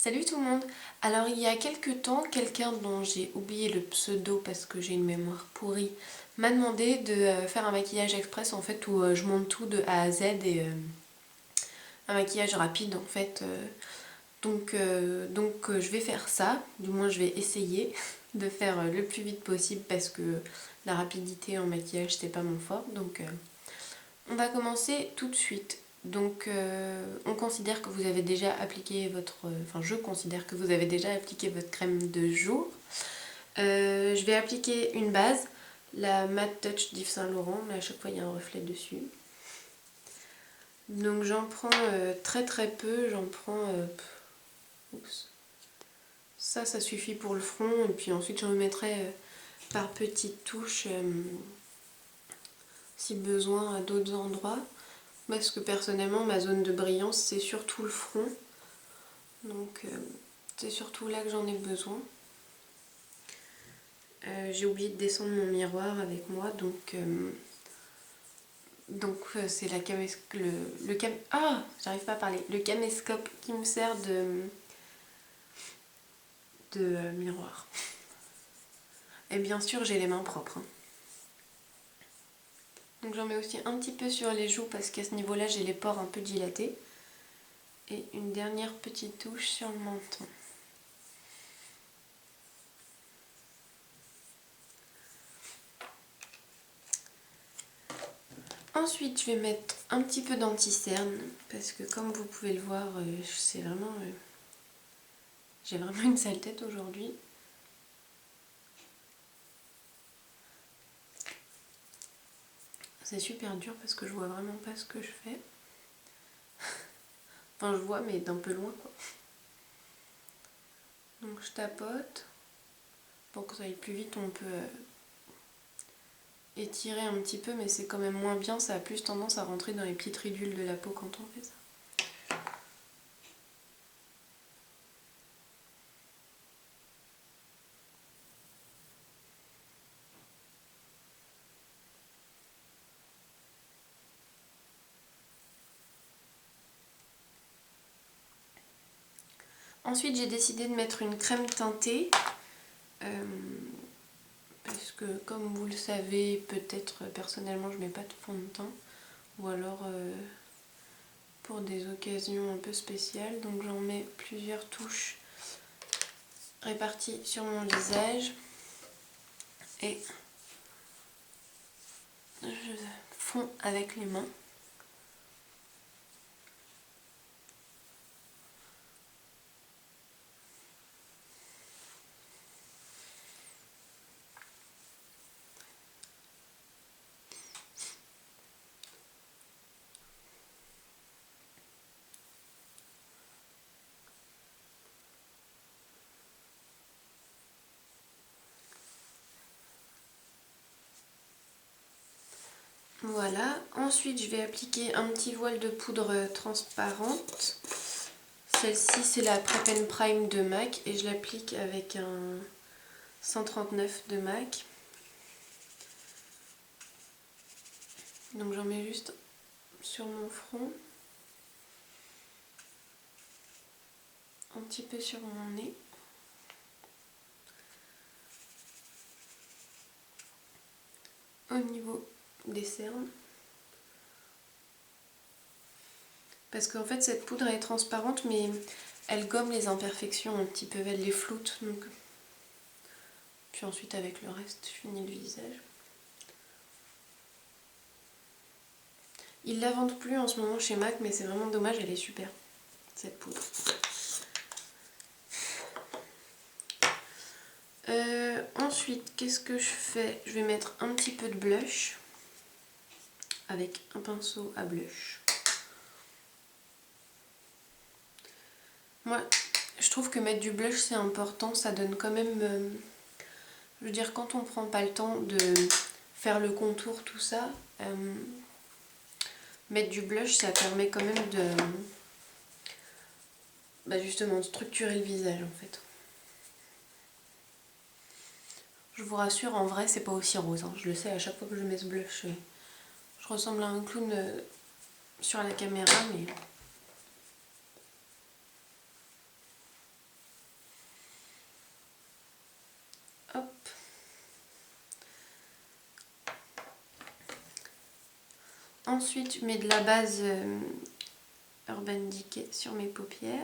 Salut tout le monde. Alors il y a quelques temps, quelqu'un dont j'ai oublié le pseudo parce que j'ai une mémoire pourrie m'a demandé de faire un maquillage express en fait où je monte tout de A à Z et un maquillage rapide en fait. Donc je vais faire ça, du moins je vais essayer de faire le plus vite possible parce que la rapidité en maquillage c'est pas mon fort. Donc on va commencer tout de suite. Donc on considère que vous avez déjà appliqué votre... Enfin je considère que vous avez déjà appliqué votre crème de jour. Je vais appliquer une base, la Matte Touch d'Yves Saint Laurent, mais à chaque fois il y a un reflet dessus. Donc j'en prends très très peu, j'en prends... oups. Ça suffit pour le front et puis ensuite je remettrai par petites touches si besoin à d'autres endroits. Parce que personnellement ma zone de brillance c'est surtout le front. Donc c'est surtout là que j'en ai besoin. J'ai oublié de descendre mon miroir avec moi, donc c'est la j'arrive pas à parler. Le caméscope qui me sert de miroir. Et bien sûr j'ai les mains propres. Hein. Donc j'en mets aussi un petit peu sur les joues parce qu'à ce niveau-là j'ai les pores un peu dilatés. Et une dernière petite touche sur le menton. Ensuite, je vais mettre un petit peu d'anti-cerne parce que comme vous pouvez le voir, j'ai vraiment une sale tête aujourd'hui. C'est super dur parce que je vois vraiment pas ce que je fais. Enfin, je vois mais d'un peu loin quoi. Donc je tapote. Pour que ça aille plus vite, on peut étirer un petit peu, mais c'est quand même moins bien. Ça a plus tendance à rentrer dans les petites ridules de la peau quand on fait ça. Ensuite, j'ai décidé de mettre une crème teintée. Parce que comme vous le savez, peut-être personnellement je mets pas de fond de teint. Ou alors pour des occasions un peu spéciales. Donc j'en mets plusieurs touches réparties sur mon visage. Et je fonds avec les mains. Voilà, ensuite je vais appliquer un petit voile de poudre transparente. Celle-ci c'est la Prep and Prime de MAC et je l'applique avec un 139 de MAC. Donc j'en mets juste sur mon front, un petit peu sur mon nez. Au niveau des cernes. Parce qu'en fait cette poudre est transparente mais elle gomme les imperfections un petit peu, elle les floute. Donc... Puis ensuite avec le reste je finis le visage. Ils la vendent plus en ce moment chez MAC mais c'est vraiment dommage, elle est super cette poudre. Ensuite qu'est-ce que je fais? Je vais mettre un petit peu de blush avec un pinceau à blush. Moi je trouve que mettre du blush c'est important, ça donne quand même... je veux dire quand on prend pas le temps de faire le contour tout ça, mettre du blush ça permet quand même de justement structurer le visage en fait. Je vous rassure, en vrai c'est pas aussi rose, hein. Je le sais à chaque fois que je mets ce blush, je ressemble à un clown sur la caméra mais... Ensuite, je mets de la base Urban Decay sur mes paupières.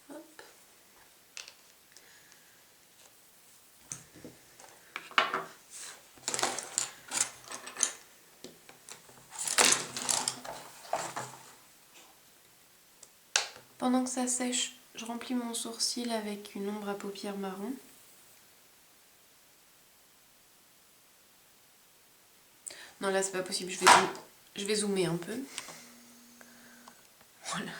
Hop. Pendant que ça sèche, je remplis mon sourcil avec une ombre à paupières marron. Non, là c'est pas possible, je vais zoomer un peu. Voilà.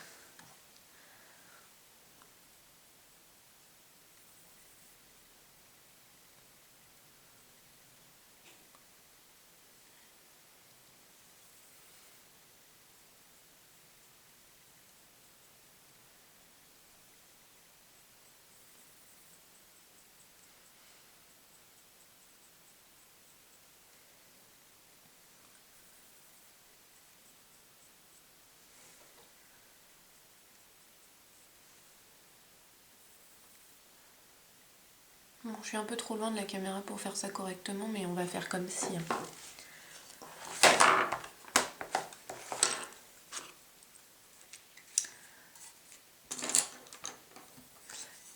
Bon, je suis un peu trop loin de la caméra pour faire ça correctement, mais on va faire comme si.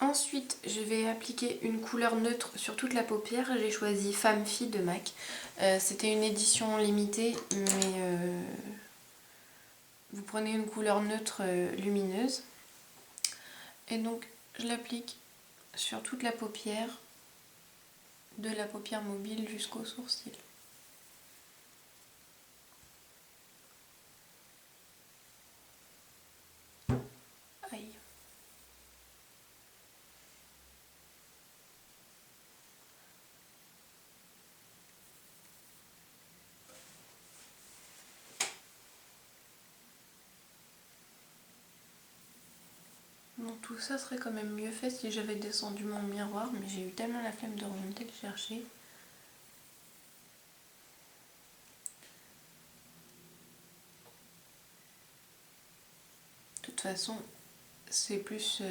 Ensuite, je vais appliquer une couleur neutre sur toute la paupière. J'ai choisi Femme Fille de MAC. C'était une édition limitée, mais vous prenez une couleur neutre lumineuse. Et donc, je l'applique sur toute la paupière, de la paupière mobile jusqu'au sourcil. Aïe. Donc tout ça serait quand même mieux fait si j'avais descendu mon miroir, mais j'ai eu tellement la flemme de remonter le chercher. De toute façon, c'est plus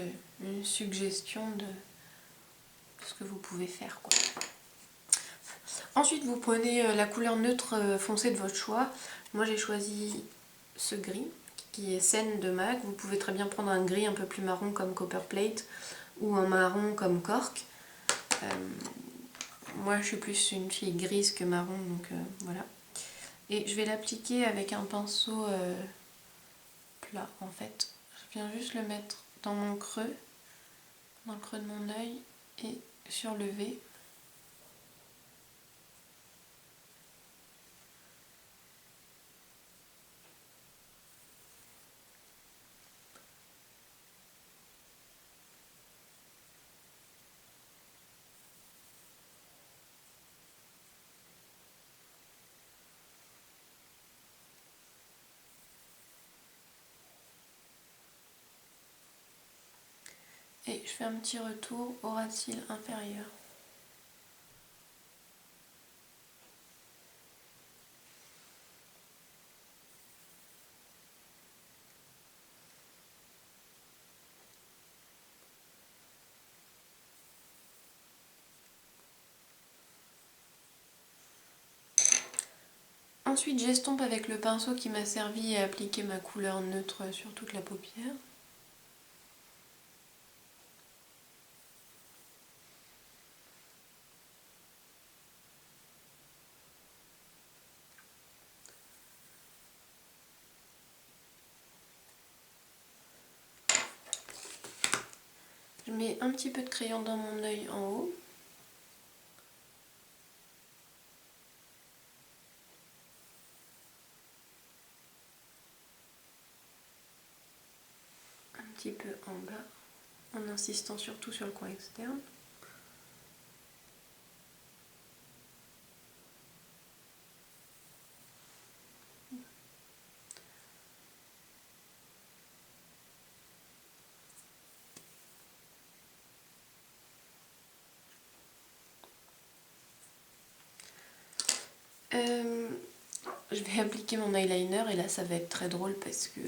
une suggestion de ce que vous pouvez faire, quoi. Ensuite, vous prenez la couleur neutre foncée de votre choix. Moi, j'ai choisi ce gris qui est Scène de MAC. Vous pouvez très bien prendre un gris un peu plus marron comme Copperplate ou un marron comme Cork. Moi, je suis plus une fille grise que marron, donc voilà. Et je vais l'appliquer avec un pinceau plat, en fait. Je viens juste le mettre dans mon creux, dans le creux de mon œil et sur le V. Et je fais un petit retour au ras de cils inférieur. Ensuite, j'estompe avec le pinceau qui m'a servi à appliquer ma couleur neutre sur toute la paupière. Je mets un petit peu de crayon dans mon œil en haut. Un petit peu en bas, en insistant surtout sur le coin externe. Je vais appliquer mon eyeliner et là ça va être très drôle parce que,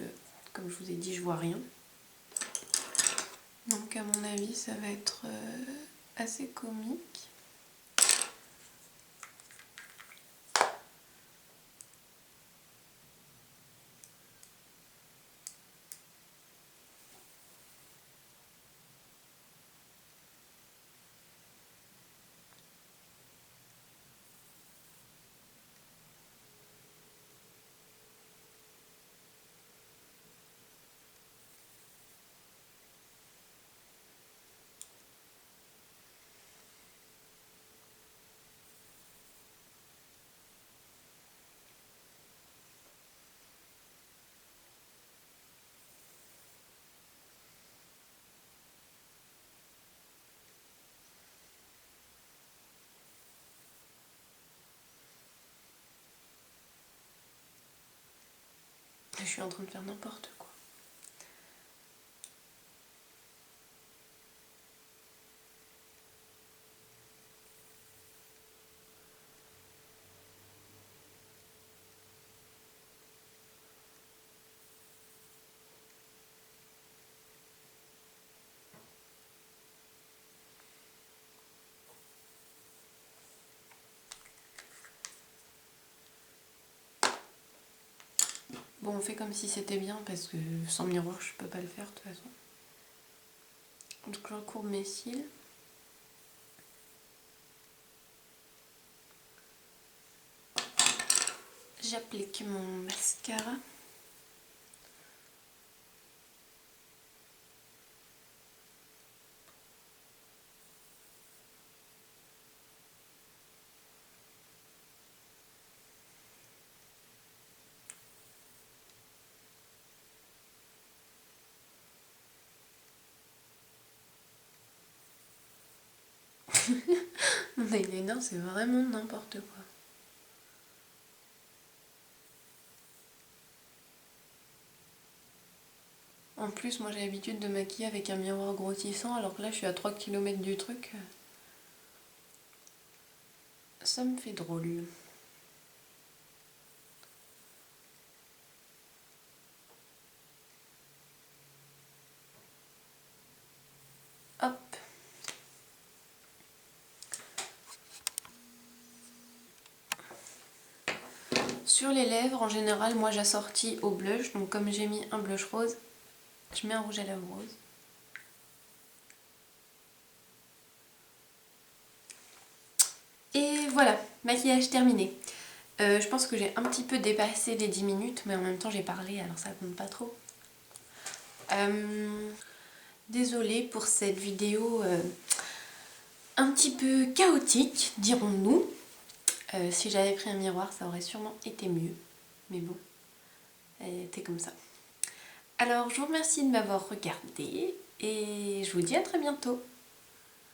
comme je vous ai dit, je vois rien. Donc à mon avis ça va être assez comique. Je suis en train de faire n'importe quoi. Bon, on fait comme si c'était bien parce que sans miroir je peux pas le faire de toute façon. Donc je recourbe mes cils. J'applique mon mascara. Mon eyeliner c'est vraiment n'importe quoi. En plus moi j'ai l'habitude de maquiller avec un miroir grossissant alors que là je suis à 3 km du truc. Ça me fait drôle. Hop. Sur les lèvres, en général, moi j'assortis au blush. Donc comme j'ai mis un blush rose, je mets un rouge à lèvres rose. Et voilà, maquillage terminé. Je pense que j'ai un petit peu dépassé les 10 minutes, mais en même temps j'ai parlé, alors ça compte pas trop. Désolée pour cette vidéo un petit peu chaotique, dirons-nous. Si j'avais pris un miroir, ça aurait sûrement été mieux. Mais bon, elle était comme ça. Alors, je vous remercie de m'avoir regardé et je vous dis à très bientôt.